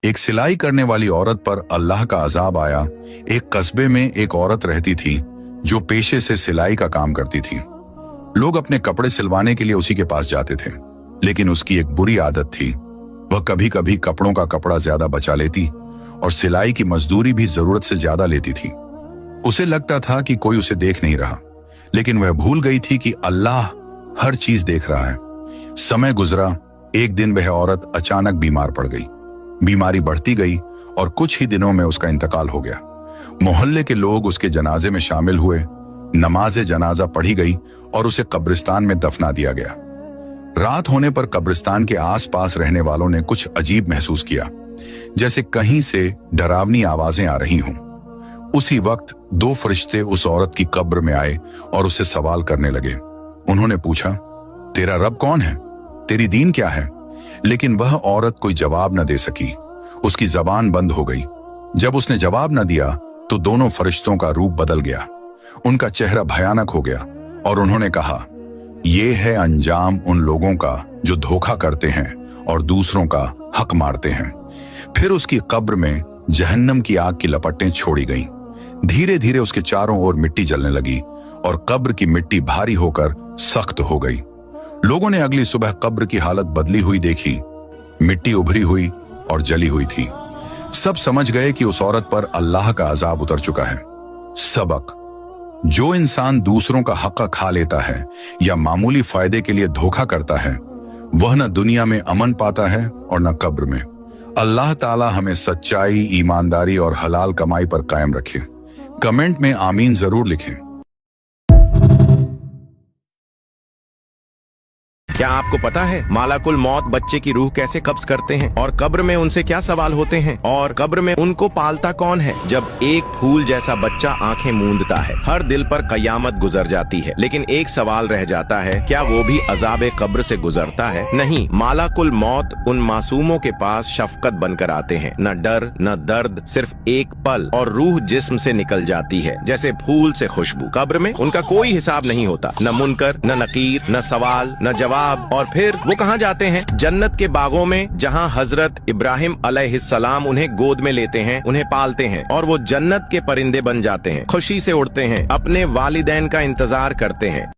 एक सिलाई करने वाली औरत पर अल्लाह का अजाब आया। एक कस्बे में एक औरत रहती थी जो पेशे से सिलाई का काम करती थी। लोग अपने कपड़े सिलवाने के लिए उसी के पास जाते थे, लेकिन उसकी एक बुरी आदत थी। वह कभी कभी कपड़ों का कपड़ा ज्यादा बचा लेती और सिलाई की मजदूरी भी जरूरत से ज्यादा लेती थी। उसे लगता था कि कोई उसे देख नहीं रहा, लेकिन वह भूल गई थी कि अल्लाह हर चीज देख रहा है। समय गुजरा। एक दिन वह औरत अचानक बीमार पड़ गई। बीमारी बढ़ती गई और कुछ ही दिनों में उसका इंतकाल हो गया। मोहल्ले के लोग उसके जनाजे में शामिल हुए। नमाज़े जनाजा पढ़ी गई और उसे कब्रिस्तान में दफना दिया गया। रात होने पर कब्रिस्तान के आसपास रहने वालों ने कुछ अजीब महसूस किया, जैसे कहीं से डरावनी आवाजें आ रही हों। उसी वक्त दो फरिश्ते उस औरत की कब्र में आए और उससे सवाल करने लगे। उन्होंने पूछा, तेरा रब कौन है? तेरी दीन क्या है? लेकिन वह औरत कोई जवाब न दे सकी। उसकी जबान बंद हो गई। जब उसने जवाब न दिया तो दोनों फरिश्तों का रूप बदल गया। उनका चेहरा भयानक हो गया और उन्होंने कहा, यह है अंजाम उन लोगों का जो धोखा करते हैं और दूसरों का हक मारते हैं। फिर उसकी कब्र में जहन्नम की आग की लपटें छोड़ी गईं। धीरे धीरे उसके चारों ओर मिट्टी जलने लगी और कब्र की मिट्टी भारी होकर सख्त हो गई। लोगों ने अगली सुबह कब्र की हालत बदली हुई देखी। मिट्टी उभरी हुई और जली हुई थी। सब समझ गए कि उस औरत पर अल्लाह का अजाब उतर चुका है। सबक: जो इंसान दूसरों का हक खा लेता है या मामूली फायदे के लिए धोखा करता है, वह न दुनिया में अमन पाता है और न कब्र में। अल्लाह ताला हमें सच्चाई, ईमानदारी और हलाल कमाई पर कायम रखे। कमेंट में आमीन जरूर लिखें। क्या आपको पता है मालाकुल मौत बच्चे की रूह कैसे कब्ज करते हैं और कब्र में उनसे क्या सवाल होते हैं और कब्र में उनको पालता कौन है? जब एक फूल जैसा बच्चा आंखें मूंदता है, हर दिल पर कयामत गुजर जाती है, लेकिन एक सवाल रह जाता है, क्या वो भी अजाब कब्र से गुजरता है? नहीं, मालाकुल मौत उन मासूमों के पास शफकत बनकर आते हैं। न डर न दर्द, सिर्फ एक पल और रूह जिस्म से निकल जाती है जैसे फूल से खुशबू। कब्र में उनका कोई हिसाब नहीं होता, न मुनकर न नकीर, न सवाल न जवाब। और फिर वो कहाँ जाते हैं? जन्नत के बागों में, जहाँ हजरत इब्राहिम अलैहिस्सलाम उन्हें गोद में लेते हैं, उन्हें पालते हैं और वो जन्नत के परिंदे बन जाते हैं, खुशी से उड़ते हैं, अपने वालिदैन का इंतजार करते हैं।